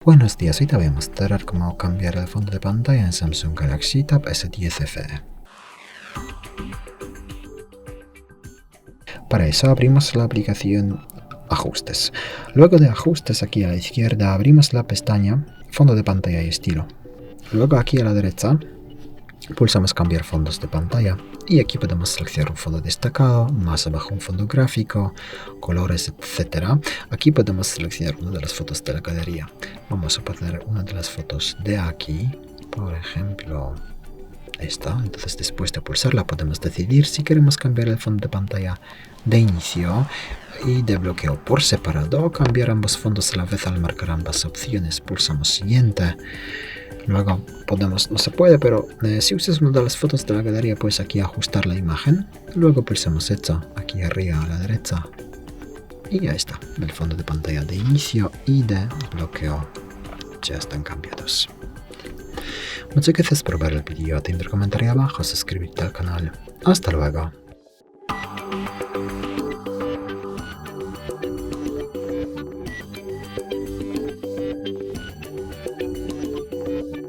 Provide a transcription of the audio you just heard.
Buenos días, hoy te voy a mostrar cómo cambiar el fondo de pantalla en Samsung Galaxy Tab S10 FE. Para eso abrimos la aplicación Ajustes. Luego de Ajustes, aquí a la izquierda abrimos la pestaña Fondo de pantalla y estilo. Luego aquí a la derecha pulsamos Cambiar fondos de pantalla y aquí podemos seleccionar un fondo destacado, más abajo un fondo gráfico, colores, etc. Aquí podemos seleccionar una de las fotos de la galería. Vamos a poner una de las fotos de aquí, por ejemplo esta. Entonces después de pulsarla podemos decidir si queremos cambiar el fondo de pantalla de inicio y de bloqueo por separado o cambiar ambos fondos a la vez. Al marcar ambas opciones pulsamos siguiente. Luego no se puede, pero si usas una de las fotos de la galería, pues aquí ajustar la imagen. Luego pulsamos esto aquí arriba a la derecha. Y ya está, el fondo de pantalla de inicio y de bloqueo ya están cambiados. Muchas gracias por ver el vídeo, te invito a comentar abajo, suscribirte al canal. Hasta luego.